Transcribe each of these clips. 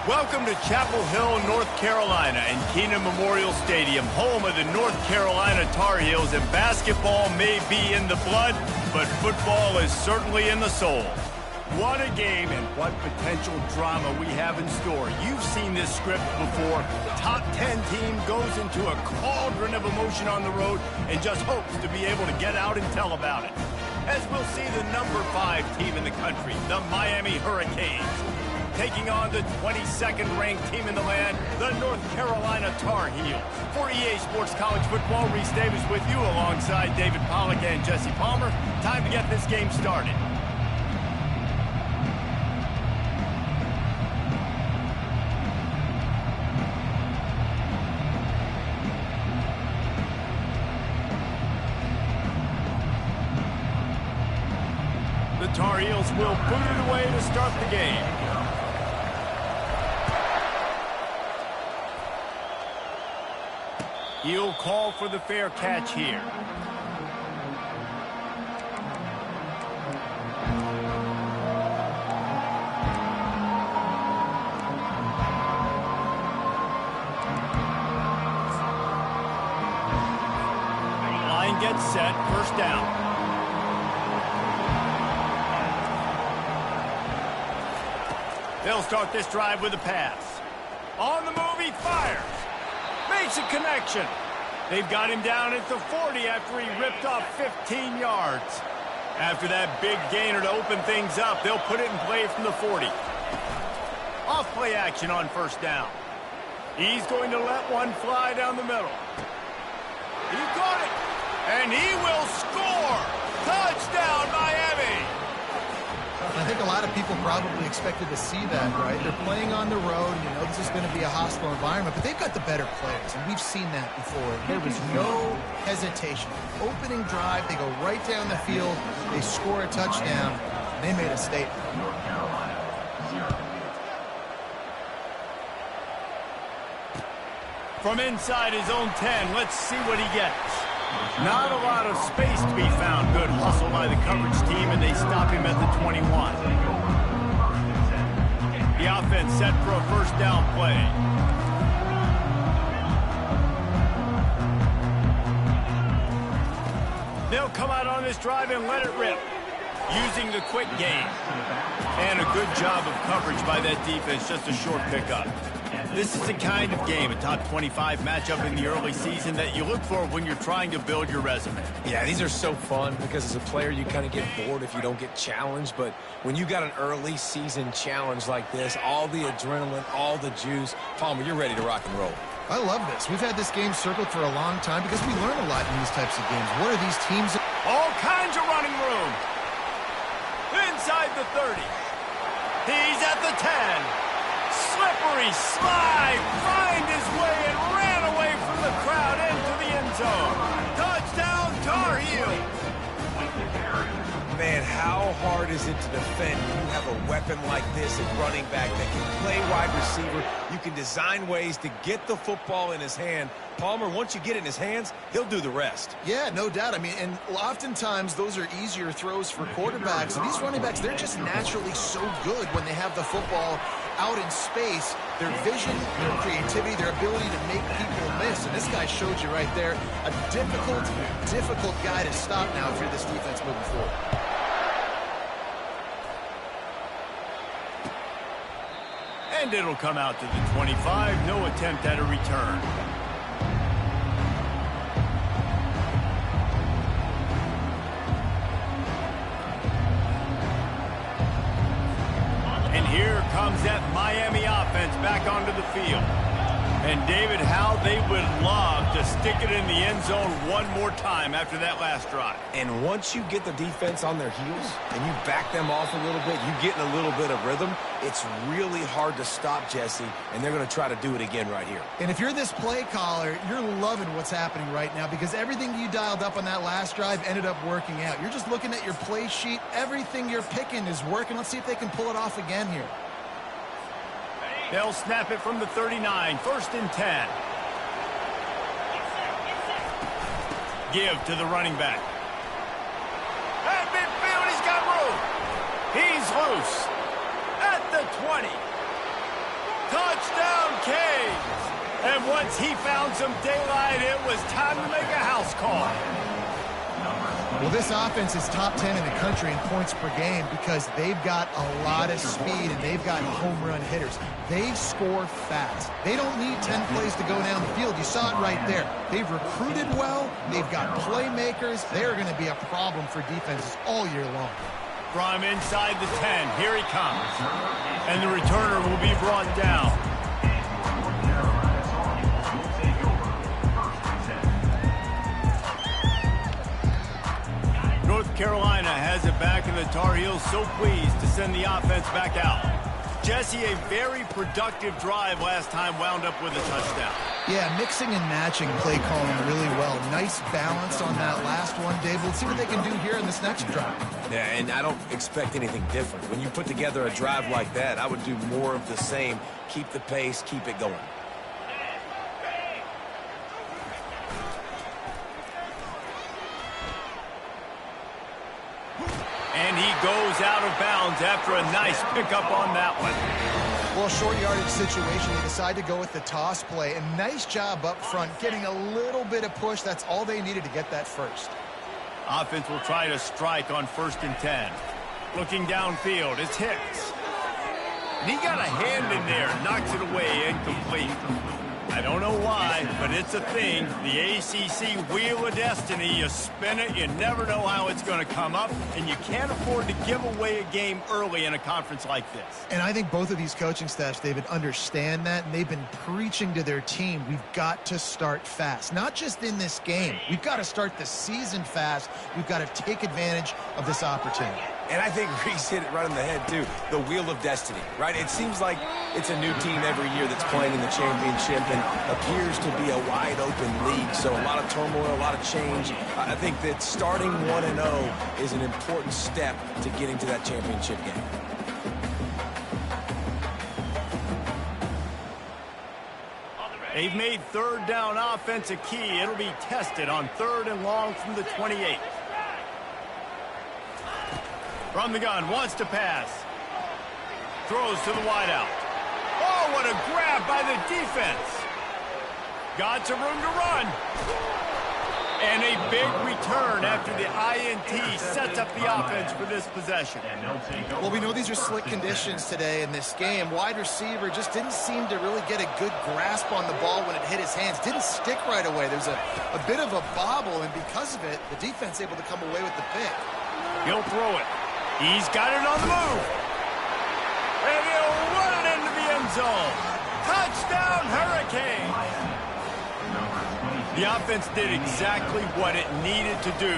Welcome to Chapel Hill, North Carolina, and Kenan Memorial Stadium, home of the North Carolina Tar Heels. And basketball may be in the blood, but football is certainly in the soul. What a game and what potential drama we have in store. You've seen this script before. Top 10 team goes into a cauldron of emotion on the road and just hopes to be able to get out and tell about it. As we'll see the number 5 team in the country, the Miami Hurricanes, taking on the 22nd ranked team in the land, the North Carolina Tar Heels. For EA Sports College Football, Reese Davis with you alongside David Pollack and Jesse Palmer. Time to get this game started. The Tar Heels will boot it away to start the game. He'll call for the fair catch here. Line gets set, first down. They'll start this drive with a pass. On the move, he fires. Makes a connection. They've got him down at the 40 after he ripped off 15 yards. After that big gainer to open things up, they'll put it in play from the 40. Off play action on first down. He's going to let one fly down the middle. He got it, and he will score. Touchdown, Miami. I think a lot of people probably expected to see that, right? They're playing on the road, and you know this is going to be a hostile environment, but they've got the better players, and we've seen that before. There was no hesitation. Opening drive, they go right down the field, they score a touchdown, and they made a statement. From inside his own 10, let's see what he gets. Not a lot of space to be found. Good hustle by the coverage team, and they stop him at the 21. The offense set for a first down play. They'll come out on this drive and let it rip, using the quick game. And a good job of coverage by that defense, just a short pickup. This is the kind of game, a top 25 matchup in the early season, that you look for when you're trying to build your resume. Yeah, these are so fun because as a player, you kind of get bored if you don't get challenged. But when you got an early season challenge like this, all the adrenaline, all the juice, Palmer, you're ready to rock and roll. I love this. We've had this game circled for a long time because we learn a lot in these types of games. What are these teams? All kinds of running room. Inside the 30. He's at the 10. Slippery slide, find his way and ran away from the crowd into the end zone. Touchdown, Tar Heels. Man, how hard is it to defend when you have a weapon like this at running back that can play wide receiver? You can design ways to get the football in his hand. Palmer, once you get it in his hands, he'll do the rest. Yeah, no doubt. I mean, and oftentimes those are easier throws for quarterbacks. And these running backs, they're just naturally so good when they have the football out in space. Their vision, their creativity, their ability to make people miss. And this guy showed you right there, a difficult guy to stop now if you're this defense moving forward. And it'll come out to the 25. No attempt at a return. And here comes that Miami offense back onto the field. And David, how they would love to stick it in the end zone one more time after that last drive. And once you get the defense on their heels and you back them off a little bit, you get in a little bit of rhythm, it's really hard to stop, Jesse, and they're going to try to do it again right here. And if you're this play caller, you're loving what's happening right now because everything you dialed up on that last drive ended up working out. You're just looking at your play sheet. Everything you're picking is working. Let's see if they can pull it off again here. They'll snap it from the 39, first and 10. Give to the running back. At midfield, he's got room. He's loose. At the 20. Touchdown, Canes! And once he found some daylight, it was time to make a house call. Well, this offense is top 10 in the country in points per game because they've got a lot of speed and they've got home run hitters. They score fast. They don't need 10 plays to go down the field. You saw it right there. They've recruited well. They've got playmakers. They're going to be a problem for defenses all year long. From inside the 10, here he comes. And the returner will be brought down. North Carolina has it back, and the Tar Heels so pleased to send the offense back out. Jesse, a very productive drive last time wound up with a touchdown. Yeah, mixing and matching play calling really well. Nice balance on that last one, Dave. We'll see what they can do here in this next drive. Yeah, and I don't expect anything different. When you put together a drive like that, I would do more of the same. Keep the pace, keep it going. And he goes out of bounds after a nice pickup on that one. Well, short yardage situation, they decide to go with the toss play. And nice job up front, getting a little bit of push. That's all they needed to get that first. Offense will try to strike on 1st and 10. Looking downfield, it's Hicks. And he got a hand in there, knocks it away, incomplete. I don't know why, but it's a thing. The ACC Wheel of Destiny, you spin it, you never know how it's going to come up, and you can't afford to give away a game early in a conference like this. And I think both of these coaching staffs, David, understand that, and they've been preaching to their team, we've got to start fast. Not just in this game. We've got to start the season fast. We've got to take advantage of this opportunity. And I think Reese hit it right on the head, too. The Wheel of Destiny, right? It seems like it's a new team every year that's playing in the championship and appears to be a wide-open league. So a lot of turmoil, a lot of change. I think that starting 1-0 is an important step to getting to that championship game. They've made 3rd down offense a key. It'll be tested on 3rd and long from the 28. From the gun, wants to pass. Throws to the wideout. Oh, what a grab by the defense. Got some room to run. And a big return after the INT sets up the offense for this possession. Well, we know these are slick conditions today in this game. Wide receiver just didn't seem to really get a good grasp on the ball when it hit his hands. Didn't stick right away. There's a bit of a bobble, and because of it, the defense able to come away with the pick. He'll throw it. He's got it on the move. And he'll run it into the end zone. Touchdown, Hurricane. The offense did exactly what it needed to do,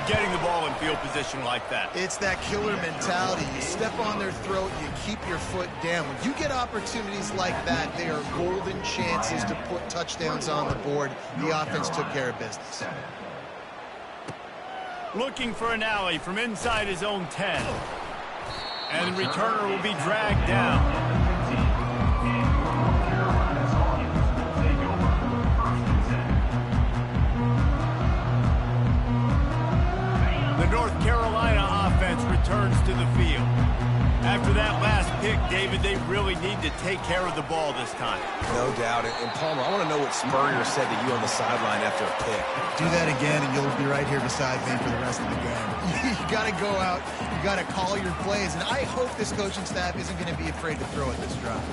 getting the ball in field position like that. It's that killer mentality. You step on their throat, you keep your foot down. When you get opportunities like that, they are golden chances to put touchdowns on the board. The offense took care of business. Looking for an alley from inside his own 10. And the returner will be dragged down. The North Carolina offense returns to the field. After that last pick, David, they really need to take care of the ball this time. No doubt. And Palmer, I want to know what Spurrier said to you on the sideline after a pick. Do that again, and you'll be right here beside me for the rest of the game. You got to go out. You got to call your plays. And I hope this coaching staff isn't going to be afraid to throw at this drive.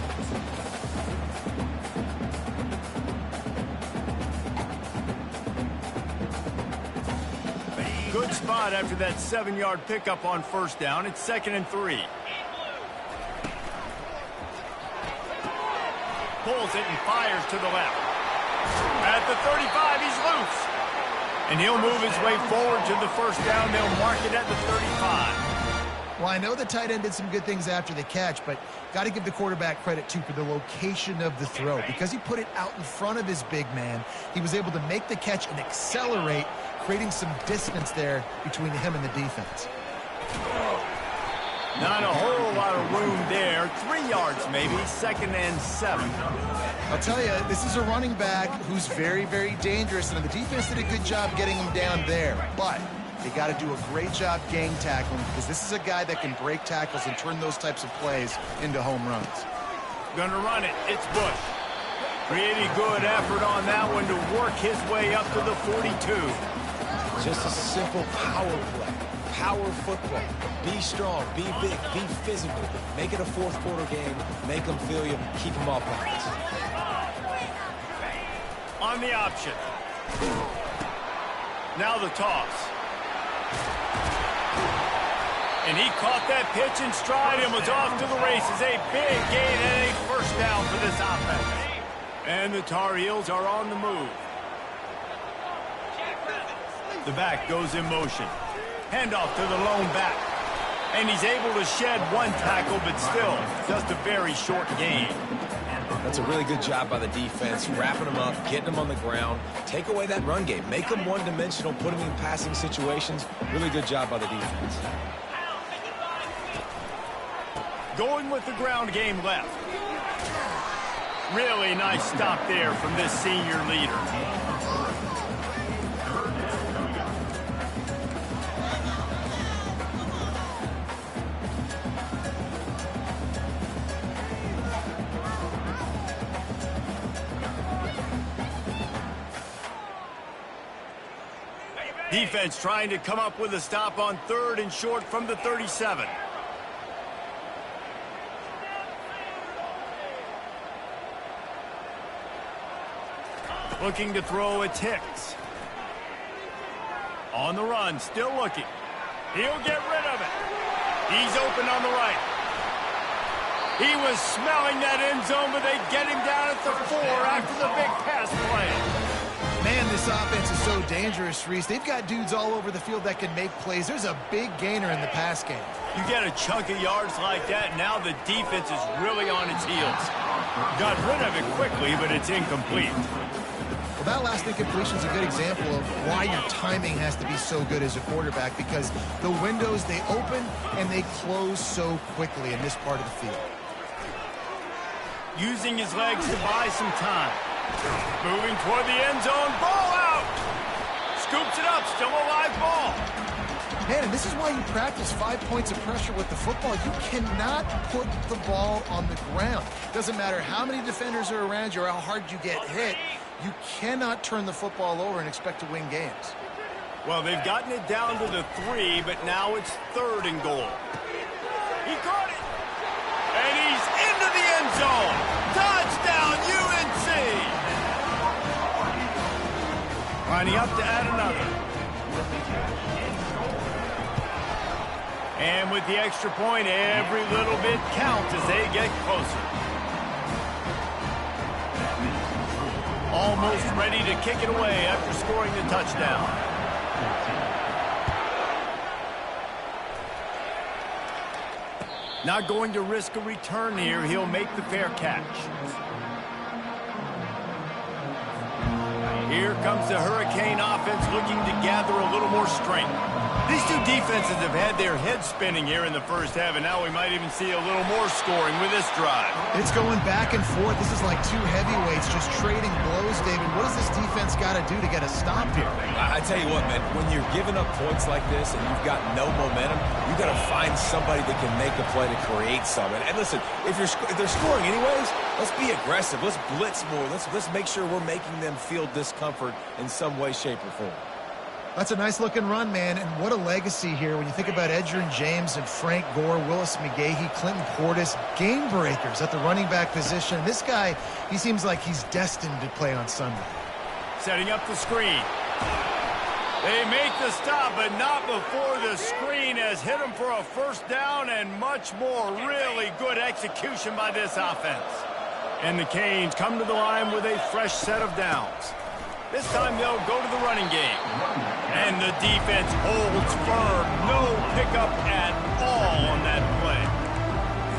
Good spot after that 7-yard pickup on 1st down. It's 2nd and 3. Pulls it and fires to the left. At the 35, he's loose. And he'll move his way forward to the 1st down. They'll mark it at the 35. Well, I know the tight end did some good things after the catch, but got to give the quarterback credit, too, for the location of the throw. Because he put it out in front of his big man, he was able to make the catch and accelerate, creating some distance there between him and the defense. Not a whole lot of room there. 3 yards maybe, 2nd and 7. I'll tell you, this is a running back who's very, very dangerous, and the defense did a good job getting him down there. But they got to do a great job gang tackling because this is a guy that can break tackles and turn those types of plays into home runs. Gonna run it. It's Bush. Pretty good effort on that one to work his way up to the 42. Just a simple power play. Power football. Be strong, be big, be physical. Make it a fourth quarter game. Make them feel you. Keep them off balance. On the option. Now the toss. And he caught that pitch in stride and was off to the races. A big gain and a first down for this offense. And the Tar Heels are on the move. The back goes in motion. Handoff to the lone back. And he's able to shed one tackle, but still just a very short gain. That's a really good job by the defense, wrapping them up, getting them on the ground. Take away that run game. Make them one-dimensional, put them in passing situations. Really good job by the defense. Going with the ground game left. Really nice stop there from this senior leader. Defense trying to come up with a stop on 3rd and short from the 37. Looking to throw at Hicks. On the run, still looking. He'll get rid of it. He's open on the right. He was smelling that end zone, but they get him down at the 4 after the big pass play. Man, this offense is so dangerous, Reese. They've got dudes all over the field that can make plays. There's a big gainer in the pass game. You get a chunk of yards like that, now the defense is really on its heels. Got rid of it quickly, but it's incomplete. Well, that last incompletion is a good example of why your timing has to be so good as a quarterback, because the windows, they open and they close so quickly in this part of the field. Using his legs to buy some time. Moving toward the end zone. Ball out. Scoops it up. Still a live ball. Man, and this is why you practice 5 points of pressure with the football. You cannot put the ball on the ground. Doesn't matter how many defenders are around you or how hard you get hit. You cannot turn the football over and expect to win games. Well, they've gotten it down to the 3, but now it's 3rd and goal. He caught it. And he's into the end zone. Touchdown, UNC. Lining up to add another. And with the extra point, every little bit counts as they get closer. Almost ready to kick it away after scoring the touchdown. Not going to risk a return here. He'll make the fair catch. Here comes the Hurricane offense looking to gather a little more strength. These two defenses have had their heads spinning here in the first half, and now we might even see a little more scoring with this drive. It's going back and forth. This is like two heavyweights just trading blows, David. What does this defense got to do to get a stop here? I tell you what, man, when you're giving up points like this and you've got no momentum, you got to find somebody that can make a play to create something. And listen, if they're scoring anyways, let's be aggressive. Let's blitz more. Let's make sure we're making them feel discomfort in some way, shape, or form. That's a nice-looking run, man, and what a legacy here when you think about Edgerrin James and Frank Gore, Willis McGahee, Clinton Portis, game breakers at the running back position. This guy, he seems like he's destined to play on Sunday. Setting up the screen. They make the stop, but not before the screen has hit him for a first down and much more. Really good execution by this offense. And the Canes come to the line with a fresh set of downs. This time they'll go to the running game. And the defense holds firm. No pickup at all on that play.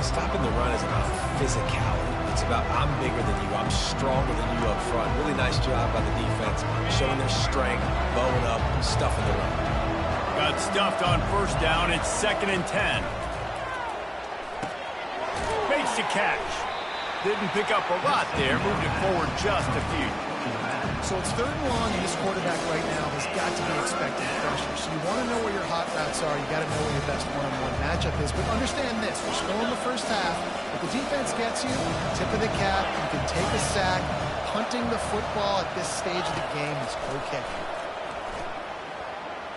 Stopping the run is about physicality. It's about I'm bigger than you. I'm stronger than you up front. Really nice job by the defense, showing their strength, bowing up, stuffing the run. Got stuffed on first down. It's 2nd and 10. Makes the catch. Didn't pick up a lot there. Moved it forward just a few. So it's 3rd and long, and this quarterback right now has got to be expecting pressure. So you want to know where your hot routes are. You got to know where your best one-on-one matchup matchup is, but understand this. We're still in the first half. If the defense gets you, tip of the cap, you can take a sack. Punting the football at this stage of the game is okay.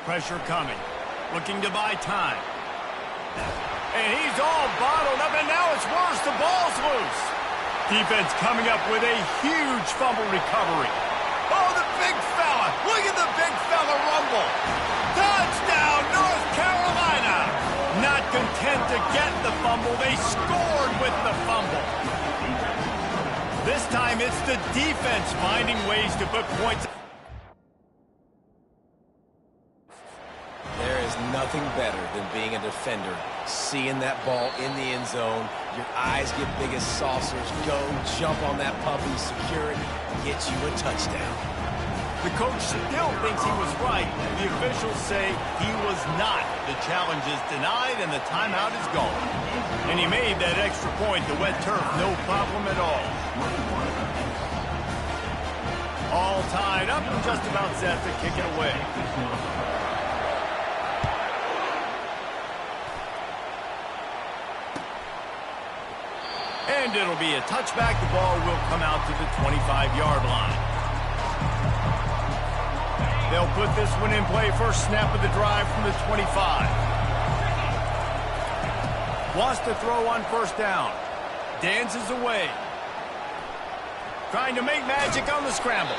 Pressure coming. Looking to buy time. And he's all bottled up, and now it's worse. The ball's loose. Defense coming up with a huge fumble recovery. Oh, the big fella. Look at the big fella rumble. Touchdown, North Carolina. Not content to get the fumble, they scored with the fumble. This time it's the defense finding ways to put points. There is nothing better than being a defender, seeing that ball in the end zone, your eyes get big as saucers, go jump on that puppy, secure it, get you a touchdown. The coach still thinks he was right. The officials say he was not. The challenge is denied and the timeout is gone. And he made that extra point, the wet turf, no problem at all. All tied up and just about set to kick it away. And it'll be a touchback. The ball will come out to the 25-yard line. They'll put this one in play. First snap of the drive from the 25. Wants to throw on first down. Dances away. Trying to make magic on the scramble.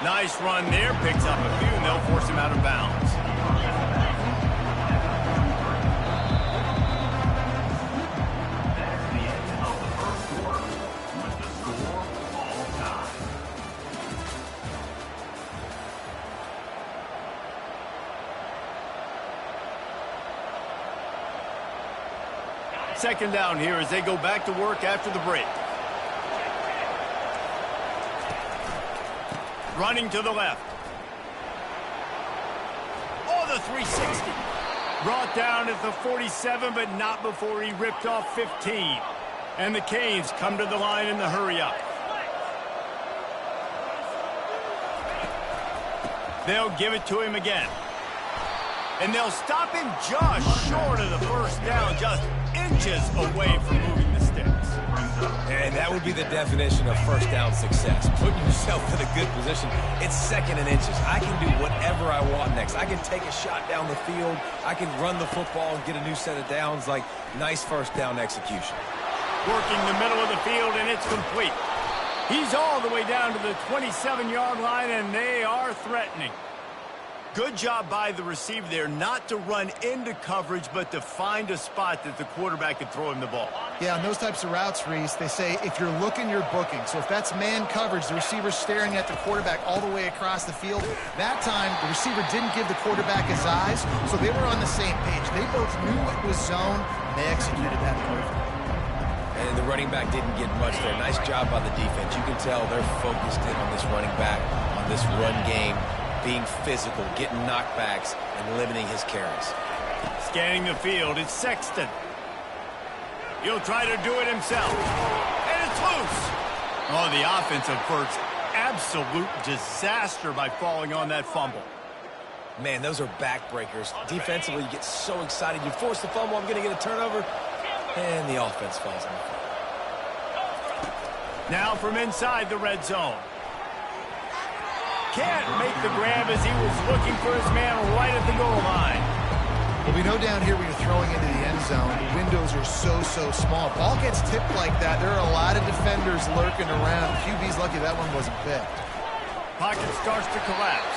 Nice run there. Picks up a few, and they'll force him out of bounds. Second down here as they go back to work after the break. Running to the left. Oh, the 360. Brought down at the 47, but not before he ripped off 15. And the Canes come to the line in the hurry-up. They'll give it to him again. And they'll stop him just short of the first down, just inches away from moving the sticks. And that would be the definition of first down success. Putting yourself in a good position. It's second and inches. I can do whatever I want next. I can take a shot down the field. I can run the football and get a new set of downs. Like, nice first down execution. Working the middle of the field, and it's complete. He's all the way down to the 27-yard line, and they are threatening. Good job by the receiver there, not to run into coverage, but to find a spot that the quarterback could throw him the ball. Yeah, on those types of routes, Reese, they say if you're looking, you're booking. So if that's man coverage, the receiver's staring at the quarterback all the way across the field. That time, the receiver didn't give the quarterback his eyes, so they were on the same page. They both knew it was zone, and they executed that perfectly. And the running back didn't get much there. Nice job by the defense. You can tell they're focused in on this running back, on this run game. Being physical, getting knockbacks, and limiting his carries. Scanning the field, it's Sexton. He'll try to do it himself. And it's loose. Oh, the offense averts absolute disaster by falling on that fumble. Man, those are backbreakers. Defensively, you get so excited. You force the fumble, I'm going to get a turnover, and the offense falls on the field. Now from inside the red zone. Can't make the grab as he was looking for his man right at the goal line. Well, we know down here when you're throwing into the end zone, the windows are so small. Ball gets tipped like that, there are a lot of defenders lurking around. QB's lucky that one wasn't picked. Pocket starts to collapse.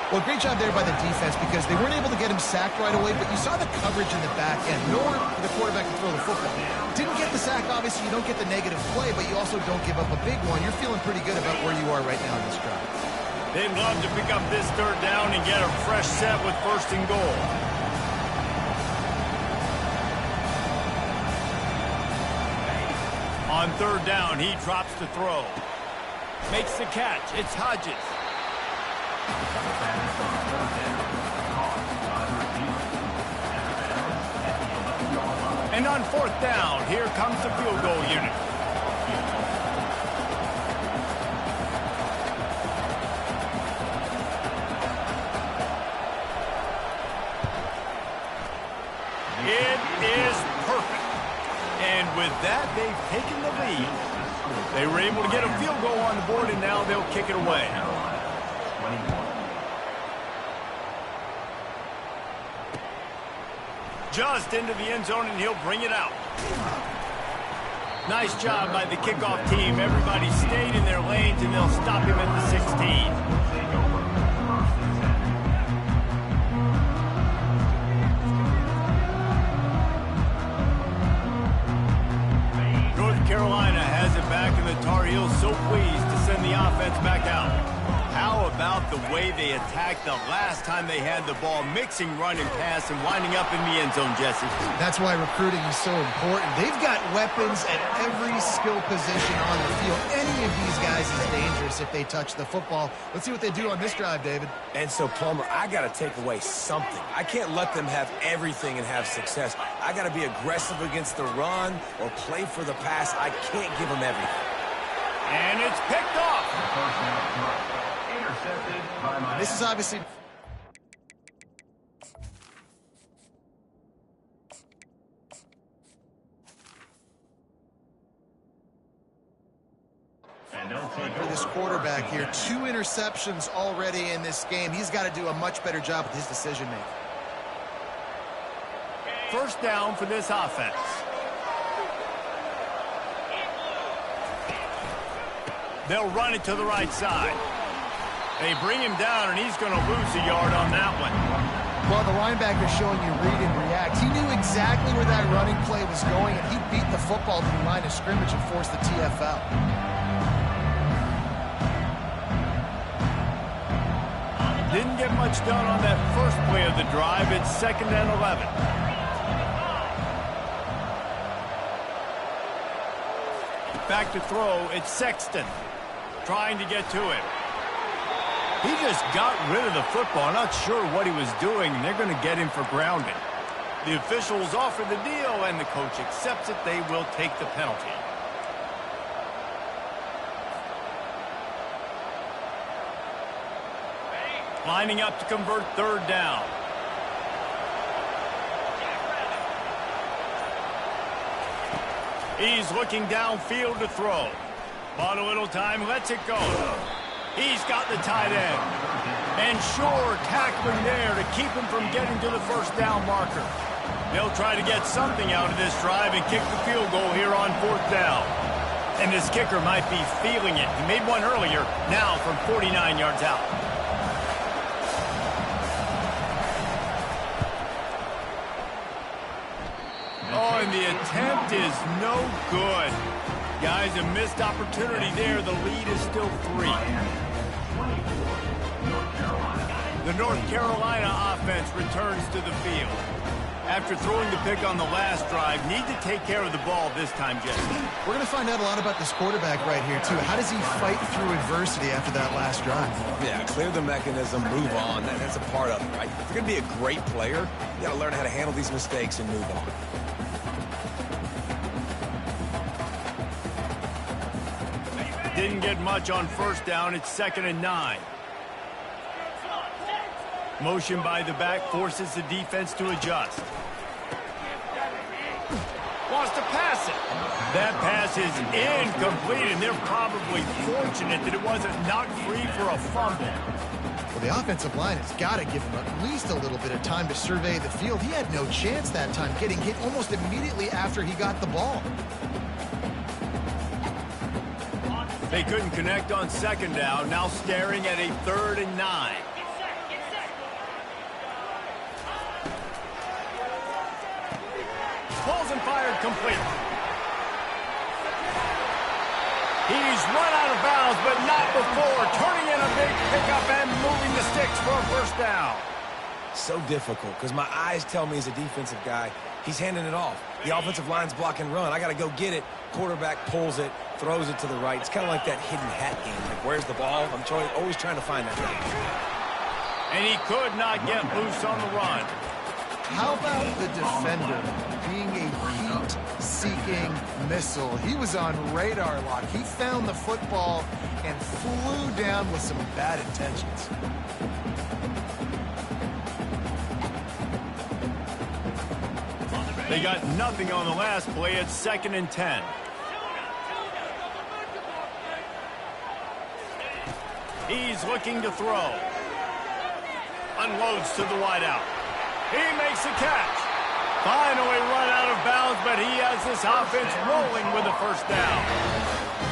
Well, great job there by the defense because they weren't able to get him sacked right away, but you saw the coverage in the back end. Nowhere for the quarterback to throw the football. Didn't get the sack, obviously you don't get the negative play, but you also don't give up a big one. You're feeling pretty good about where you are right now in this drive. They'd love to pick up this third down and get a fresh set with first and goal. On third down, he drops to throw. Makes the catch. It's Hodges. And on fourth down, here comes the field goal unit. It is perfect. And with that, they've taken the lead. They were able to get a field goal on the board, and now they'll kick it away. Just into the end zone, and he'll bring it out. Nice job by the kickoff team. Everybody stayed in their lanes, and they'll stop him at the 16. Carolina has it back, and the Tar Heels so pleased to send the offense back out. How about the way they attacked the last time they had the ball, mixing run and pass and winding up in the end zone, Jesse? That's why recruiting is so important. They've got weapons at every skill position on the field. Any of these guys is dangerous if they touch the football. Let's see what they do on this drive, David. And so, Palmer, I got to take away something. I can't let them have everything and have success. I got to be aggressive against the run or play for the pass. I can't give them everything. And it's picked off. This is obviously... For this quarterback here, 2 interceptions already in this game. He's got to do a much better job with his decision-making. First down for this offense. They'll run it to the right side. They bring him down, and he's going to lose a yard on that one. Well, the linebacker's showing you read and react. He knew exactly where that running play was going, and he beat the football to the line of scrimmage and forced the TFL. Didn't get much done on that first play of the drive. It's 2nd and 11. Back to throw. It's Sexton trying to get to him. He just got rid of the football. Not sure what he was doing. They're going to get him for grounding. The officials offer the deal, and the coach accepts it. They will take the penalty. Lining up to convert 3rd down. He's looking downfield to throw. Bought a little time, lets it go. He's got the tight end. And sure, tackling there to keep him from getting to the first down marker. They'll try to get something out of this drive and kick the field goal here on 4th down. And this kicker might be feeling it. He made one earlier, now from 49 yards out. Oh, and the attempt is no good. Guys, a missed opportunity there. The lead is still 3. The North Carolina offense returns to the field. After throwing the pick on the last drive, need to take care of the ball this time, Jesse. We're going to find out a lot about this quarterback right here, too. How does he fight through adversity after that last drive? Yeah, clear the mechanism, move on. That's a part of it, right? If you're going to be a great player, you got to learn how to handle these mistakes and move on. Didn't get much on 1st down. It's 2nd and 9. Motion by the back forces the defense to adjust. Wants to pass it. That pass is incomplete, and they're probably fortunate that it wasn't knocked free for a fumble. Well, the offensive line has got to give him at least a little bit of time to survey the field. He had no chance that time, getting hit almost immediately after he got the ball. They couldn't connect on 2nd down, now staring at a 3rd and 9. Pulls and fired complete. He's run out of bounds, but not before. Turning in a big pickup and moving the sticks for a 1st down. So difficult, because my eyes tell me as a defensive guy, he's handing it off. The offensive line's block and run. I got to go get it. Quarterback pulls it, throws it to the right. It's kind of like that hidden hat game. Like, where's the ball? I'm always trying to find that guy. And he could not get loose on the run. How about the defender being a heat-seeking missile? He was on radar lock. He found the football and flew down with some bad intentions. They got nothing on the last play. It's 2nd and 10. He's looking to throw. Unloads to the wideout. He makes a catch. Finally run out of bounds, but he has this offense rolling with a first down.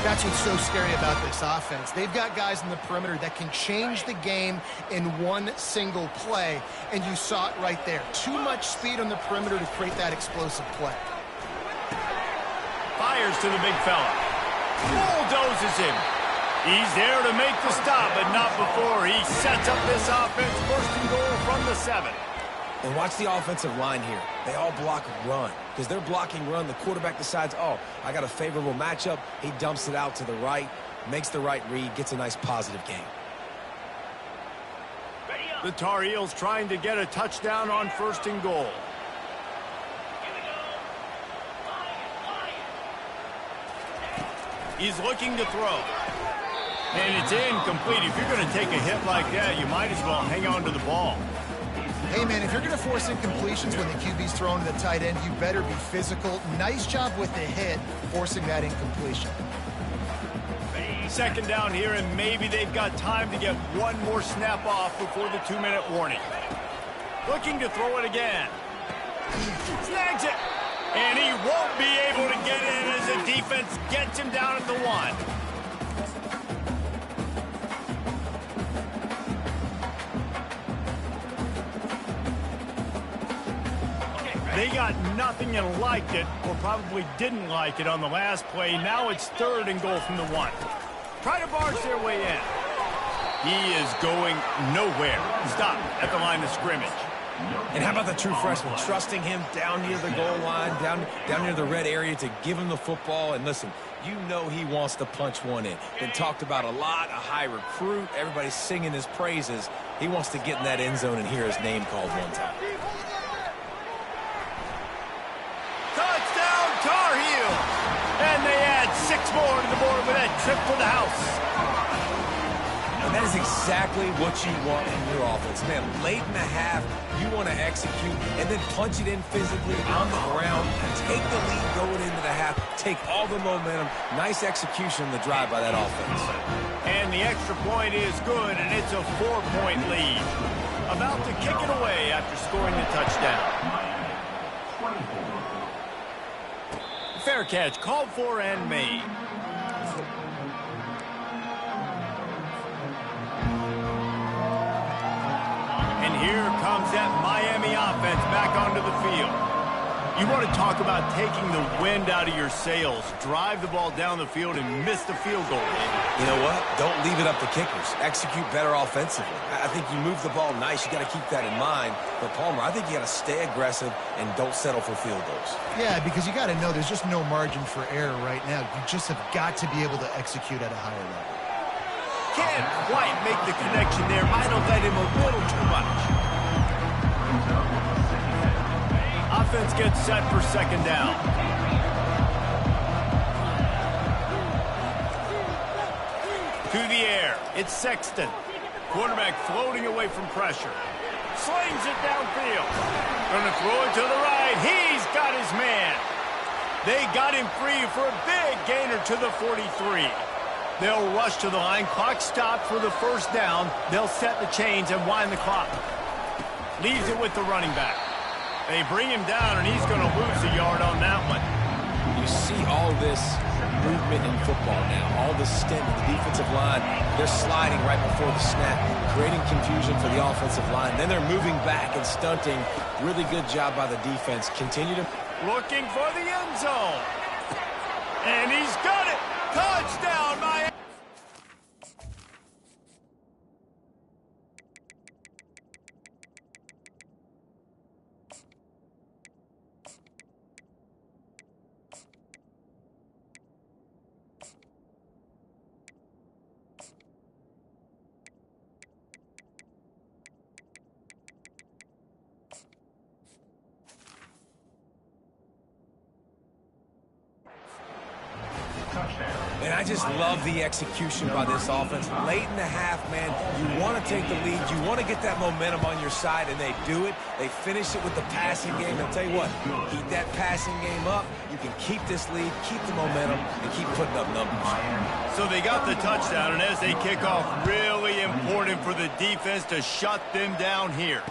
That's what's so scary about this offense. They've got guys in the perimeter that can change the game in one single play, and you saw it right there. Too much speed on the perimeter to create that explosive play. Fires to the big fella. Bulldozes him. He's there to make the stop, but not before he sets up this offense. 1st and goal from the 7. And watch the offensive line here. They all block run. Because they're blocking run, the quarterback decides, oh, I got a favorable matchup. He dumps it out to the right, makes the right read, gets a nice positive game. The Tar Heels trying to get a touchdown on 1st and goal. He's looking to throw. And it's incomplete. If you're going to take a hit like that, you might as well hang on to the ball. Hey, man, if you're going to force incompletions when the QB's throwing to the tight end, you better be physical. Nice job with the hit, forcing that incompletion. 2nd down here, and maybe they've got time to get one more snap off before the 2-minute warning. Looking to throw it again. Snags it. And he won't be able to get in as the defense gets him down at the 1. They got nothing and liked it, or probably didn't like it on the last play. Now it's 3rd and goal from the 1. Try to barge their way in. He is going nowhere. Stop at the line of scrimmage. And how about the true freshman? Trusting him down near the goal line, down near the red area to give him the football. And listen, you know he wants to punch one in. Been talked about a lot, a high recruit. Everybody's singing his praises. He wants to get in that end zone and hear his name called one time. Touchdown, Tar Heels! And they add 6 more to the board with that trip to the house. And that is exactly what you want in your offense. Man, late in the half, you want to execute and then punch it in physically on the ground, take the lead going into the half, take all the momentum. Nice execution on the drive by that offense. And the extra point is good, and it's a 4-point lead. About to kick it away after scoring the touchdown. Fair catch, called for and made. And here comes that Miami offense back onto the field. You want to talk about taking the wind out of your sails. Drive the ball down the field and miss the field goal. You know what? Don't leave it up to kickers. Execute better offensively. I think you move the ball nice. You got to keep that in mind. But, Palmer, I think you got to stay aggressive and don't settle for field goals. Yeah, because you got to know there's just no margin for error right now. You just have got to be able to execute at a higher level. Can't quite make the connection there. Might have led him a little too much. Offense gets set for 2nd down. To the air. It's Sexton. Quarterback floating away from pressure. Slings it downfield. Gonna throw it to the right. He's got his man. They got him free for a big gainer to the 43. They'll rush to the line. Clock stopped for the 1st down. They'll set the chains and wind the clock. Leaves it with the running back. They bring him down, and he's going to lose a yard on that one. You see all this movement in football now. All the stint, the defensive line, they're sliding right before the snap, creating confusion for the offensive line. Then they're moving back and stunting. Really good job by the defense. Continue to... Looking for the end zone. And he's got it. Touchdown, Miami. And I just love the execution by this offense. Late in the half, man, you want to take the lead. You want to get that momentum on your side, and they do it. They finish it with the passing game. And I'll tell you what, keep that passing game up. You can keep this lead, keep the momentum, and keep putting up numbers. So they got the touchdown, and as they kick off, really important for the defense to shut them down here.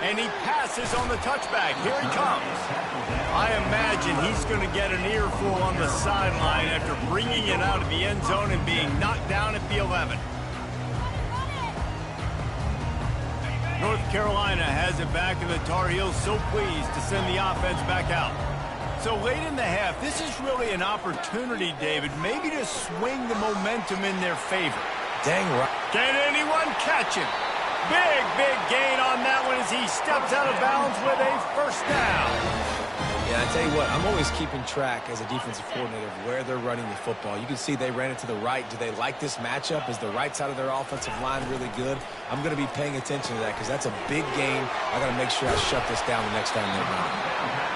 And he passes on the touchback. Here he comes. I imagine he's going to get an earful on the sideline after bringing it out of the end zone and being knocked down at the 11. North Carolina has it back, and the Tar Heels so pleased to send the offense back out. So late in the half, this is really an opportunity, David, maybe to swing the momentum in their favor. Dang right. Can anyone catch him? Big gain on that one as he steps out of bounds with a first down. Yeah, I tell you what, I'm always keeping track as a defensive coordinator of where they're running the football. You can see they ran it to the right. Do they like this matchup? Is the right side of their offensive line really good? I'm going to be paying attention to that because that's a big game. I got to make sure I shut this down the next time they run.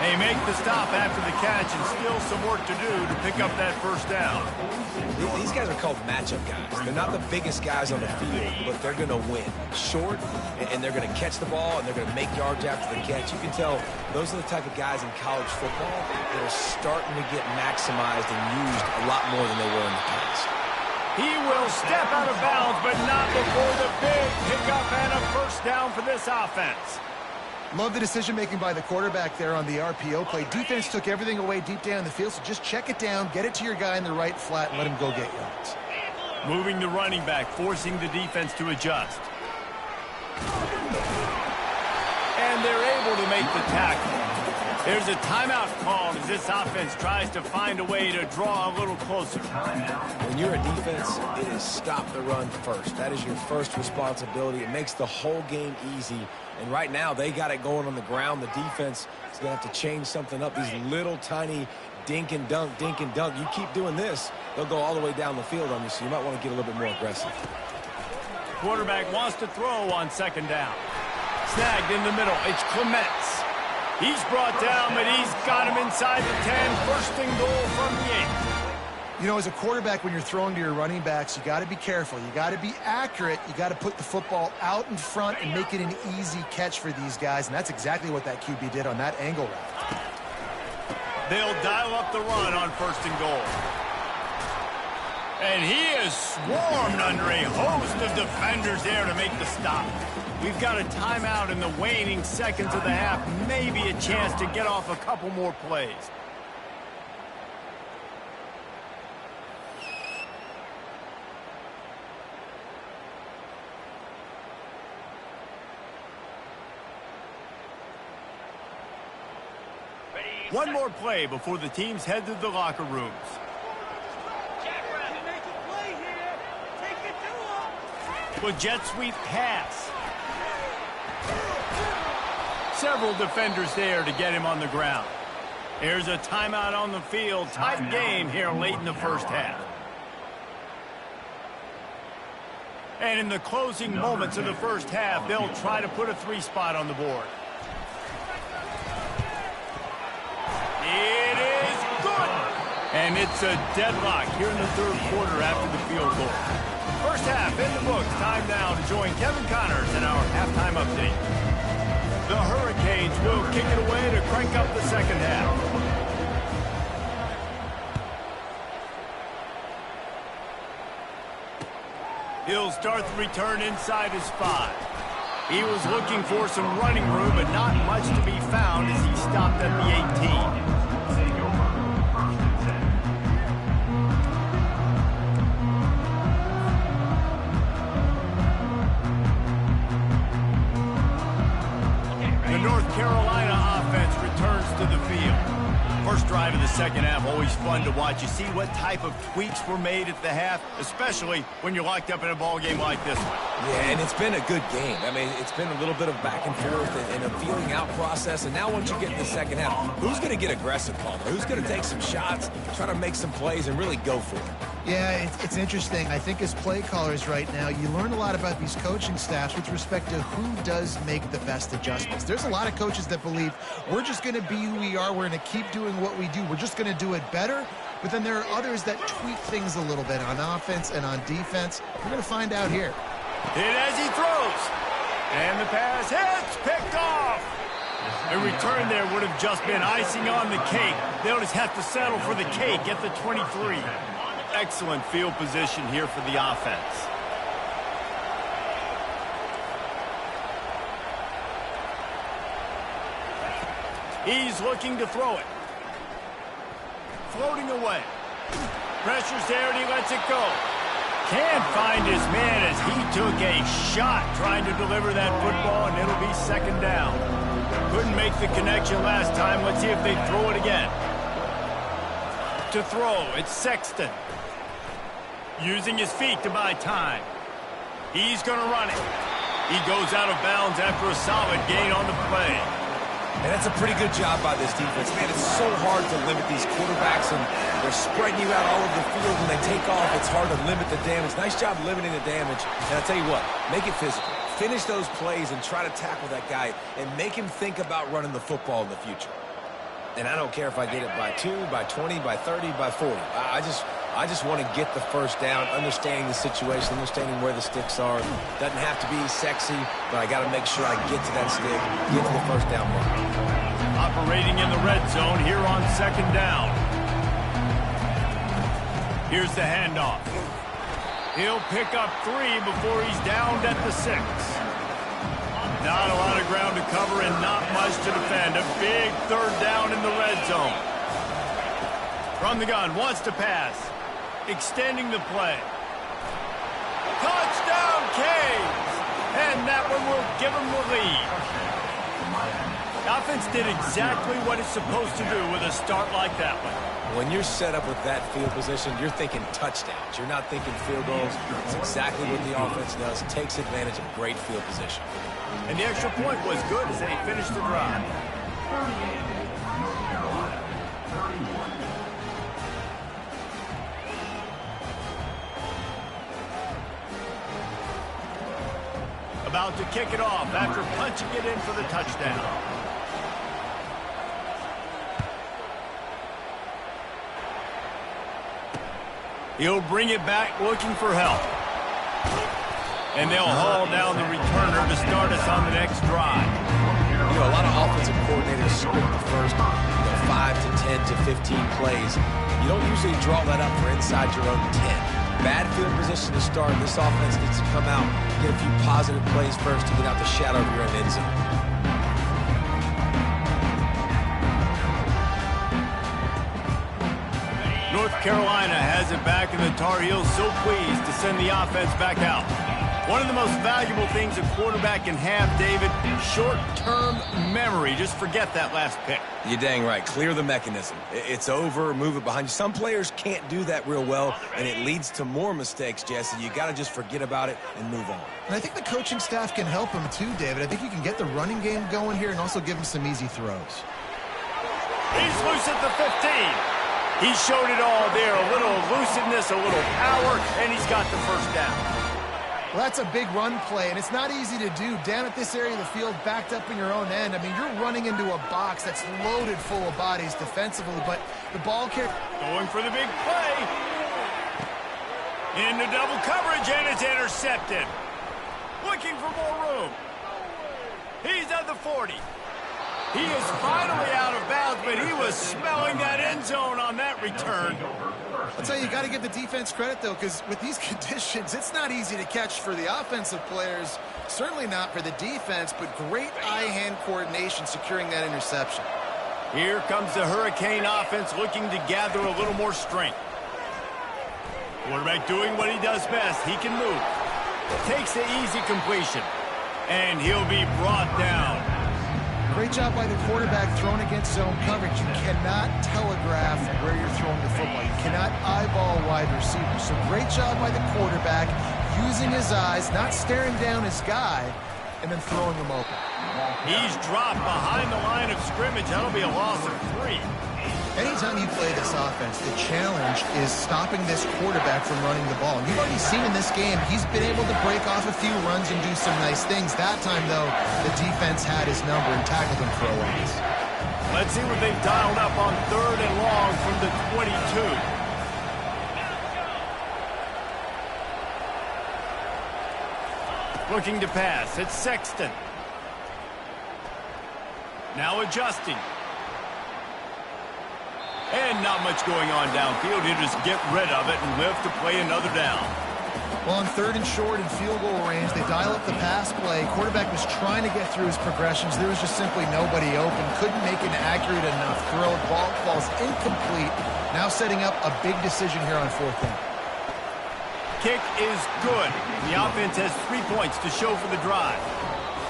They make the stop after the catch and still some work to do to pick up that first down. These guys are called matchup guys. They're not the biggest guys on the field, but they're going to win. Short, and they're going to catch the ball, and they're going to make yards after the catch. You can tell those are the type of guys in college football that are starting to get maximized and used a lot more than they were in the past. He will step out of bounds, but not before the big pickup and a first down for this offense. Love the decision-making by the quarterback there on the RPO play. Defense took everything away deep down the field, so just check it down, get it to your guy in the right flat, and let him go get yards. Moving the running back, forcing the defense to adjust. And they're able to make the tackle. There's a timeout called as this offense tries to find a way to draw a little closer. When you're a defense, it is stop the run first. That is your first responsibility. It makes the whole game easy. And right now, they got it going on the ground. The defense is going to have to change something up. These little tiny dink and dunk, dink and dunk. You keep doing this, they'll go all the way down the field on you, so you might want to get a little bit more aggressive. Quarterback wants to throw on second down. Snagged in the middle. It's Clements. He's brought down, but he's got him inside the 10. First and goal from the 8. You know, as a quarterback, when you're throwing to your running backs, you got to be careful. You got to be accurate. You got to put the football out in front and make it an easy catch for these guys, and that's exactly what that QB did on that angle route. They'll dial up the run on first and goal. And he is swarmed under a host of defenders there to make the stop. We've got a timeout in the waning seconds of the half. Maybe a chance to get off a couple more plays. One more play before the teams head to the locker rooms. With jet sweep pass. Several defenders there to get him on the ground. Here's a timeout on the field. Tight game here late in the first half. And in the closing moments of the first half, they'll try to put a 3-spot on the board. It is good. And it's a deadlock here in the third quarter after the field goal. First half in the books. Time now to join Kevin Connors in our halftime update. The Hurricanes will kick it away to crank up the second half. He'll start the return inside his 5. He was looking for some running room, but not much to be found as he stopped at the 18. North Carolina offense returns to the field. First drive of the second half, always fun to watch. You see what type of tweaks were made at the half, especially when you're locked up in a ball game like this one. Yeah, and it's been a good game. I mean, it's been a little bit of back and forth and a feeling out process. And now once you get in the second half, who's going to get aggressive, Palmer? Who's going to take some shots, try to make some plays, and really go for it? Yeah, it's interesting. I think as play callers right now, you learn a lot about these coaching staffs with respect to who does make the best adjustments. There's a lot of coaches that believe we're just going to be who we are. We're going to keep doing what we do. We're just going to do it better. But then there are others that tweak things a little bit on offense and on defense. We're going to find out here. Hit as he throws. And the pass hits, picked off. A return there would have just been icing on the cake. They'll just have to settle for the cake at the 23. Excellent field position here for the offense. He's looking to throw it. Floating away. Pressure's there and he lets it go. Can't find his man as he took a shot trying to deliver that football, and it'll be second down. Couldn't make the connection last time. Let's see if they throw it again. To throw, it's Sexton. Using his feet to buy time. He's going to run it. He goes out of bounds after a solid gain on the play. And that's a pretty good job by this defense. Man, it's so hard to limit these quarterbacks, and they're spreading you out all over the field. When they take off, it's hard to limit the damage. Nice job limiting the damage. And I'll tell you what, make it physical. Finish those plays and try to tackle that guy and make him think about running the football in the future. And I don't care if I get it by 2, by 20, by 30, by 40. I just want to get the first down, understanding the situation, understanding where the sticks are. Doesn't have to be sexy, but I got to make sure I get to that stick, get to the first down mark. Operating in the red zone here on second down. Here's the handoff. He'll pick up 3 before he's downed at the 6. Not a lot of ground to cover and not much to defend. A big third down in the red zone. From the gun, wants to pass. Extending the play. Touchdown, Canes! And that one will give them the lead. The offense did exactly what it's supposed to do with a start like that one. When you're set up with that field position, you're thinking touchdowns. You're not thinking field goals. It's exactly what the offense does. Takes advantage of great field position. And the extra point was good as they finished the drive. About to kick it off after punching it in for the touchdown. He'll bring it back looking for help. And they'll haul down the returner to start us on the next drive. You know, a lot of offensive coordinators script the first 5 to 10 to 15 plays. You don't usually draw that up for inside your own 10. Bad field position to start. This offense needs to come out, get a few positive plays first to get out the shadow of your own end zone. North Carolina has it back, and the Tar Heels so pleased to send the offense back out. One of the most valuable things a quarterback can have, David, short-term memory. Just forget that last pick. You're dang right. Clear the mechanism. It's over. Move it behind you. Some players can't do that real well, and it leads to more mistakes, Jesse. You got to just forget about it and move on. And I think the coaching staff can help him too, David. I think you can get the running game going here and also give him some easy throws. He's loose at the 15. He showed it all there. A little elusiveness, a little power, and he's got the first down. Well, that's a big run play, and it's not easy to do. Down at this area of the field, backed up in your own end. I mean, you're running into a box that's loaded full of bodies defensively, but the ball carrier... Going for the big play. Into double coverage, and it's intercepted. Looking for more room. He's at the 40. He is finally out of bounds, but he was smelling that end zone on that return. I'll tell you, you got to give the defense credit, though, because with these conditions, it's not easy to catch for the offensive players. Certainly not for the defense, but great eye-hand coordination securing that interception. Here comes the Hurricane offense looking to gather a little more strength. Quarterback doing what he does best. He can move. Takes the easy completion. And he'll be brought down. Great job by the quarterback thrown against zone coverage. You cannot telegraph where you're throwing the football. You cannot eyeball wide receivers. So great job by the quarterback using his eyes, not staring down his guy, and then throwing him open. He's dropped behind the line of scrimmage. That'll be a loss of 3. Anytime you play this offense, the challenge is stopping this quarterback from running the ball. And you've already seen in this game, he's been able to break off a few runs and do some nice things. That time, though, the defense had his number and tackled him for a loss. Let's see what they've dialed up on 3rd and long from the 22. Looking to pass. It's Sexton. Now adjusting. And not much going on downfield. He'll just get rid of it and live to play another down. Well, on 3rd and short and field goal range, they dial up the pass play. Quarterback was trying to get through his progressions. There was just simply nobody open. Couldn't make an accurate enough throw. Ball falls incomplete. Now setting up a big decision here on 4th down. Kick is good. The offense has 3 points to show for the drive.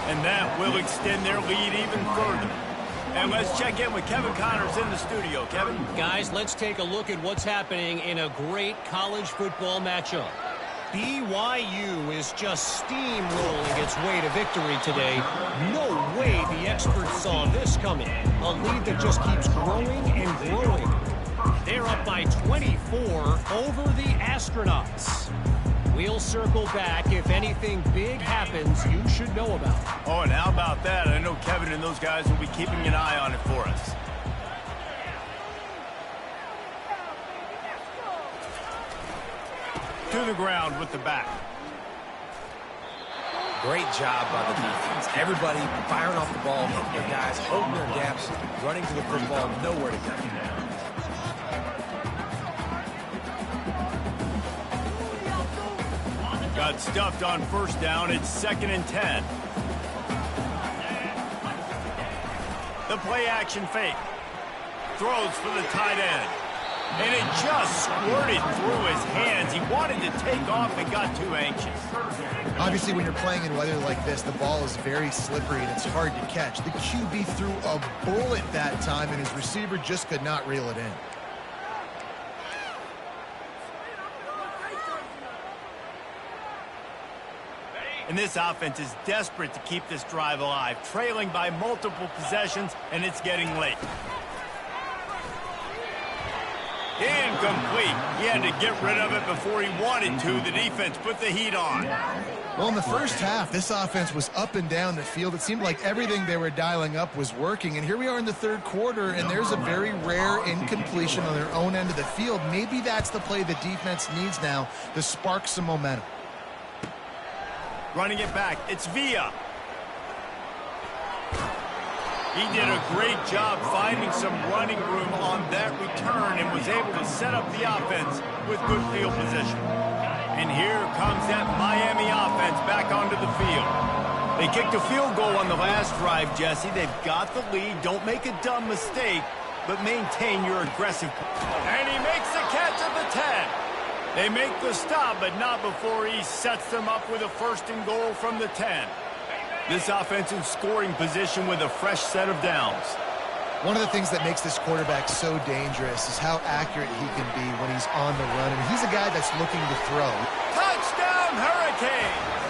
And that will extend their lead even further. And let's check in with Kevin Connors in the studio. Kevin? Guys, let's take a look at what's happening in a great college football matchup. BYU is just steamrolling its way to victory today. No way the experts saw this coming. A lead that just keeps growing and growing. They're up by 24 over the Astronauts. We'll circle back if anything big happens you should know about. Oh, and how about that? I know Kevin and those guys will be keeping an eye on it for us. To the ground with the back. Great job by the defense. Everybody firing off the ball, hitting their guys, holding their gaps, running to the football, nowhere to go. Got stuffed on 1st down. It's 2nd and 10. The play action fake. Throws for the tight end. And it just squirted through his hands. He wanted to take off and got too anxious. Obviously, when you're playing in weather like this, the ball is very slippery and it's hard to catch. The QB threw a bullet that time, and his receiver just could not reel it in. And this offense is desperate to keep this drive alive, trailing by multiple possessions, and it's getting late. Incomplete. He had to get rid of it before he wanted to. The defense put the heat on. Well, in the first half, this offense was up and down the field. It seemed like everything they were dialing up was working. And here we are in the 3rd quarter, and there's a very rare incompletion on their own end of the field. Maybe that's the play the defense needs now to spark some momentum. Running it back. It's Villa. He did a great job finding some running room on that return and was able to set up the offense with good field position. And here comes that Miami offense back onto the field. They kicked a field goal on the last drive, Jesse. They've got the lead. Don't make a dumb mistake, but maintain your aggressive. And he makes the catch at the 10. They make the stop, but not before he sets them up with a 1st and goal from the 10. This offense in scoring position with a fresh set of downs. One of the things that makes this quarterback so dangerous is how accurate he can be when he's on the run. And he's a guy that's looking to throw. Touchdown, Hurricane!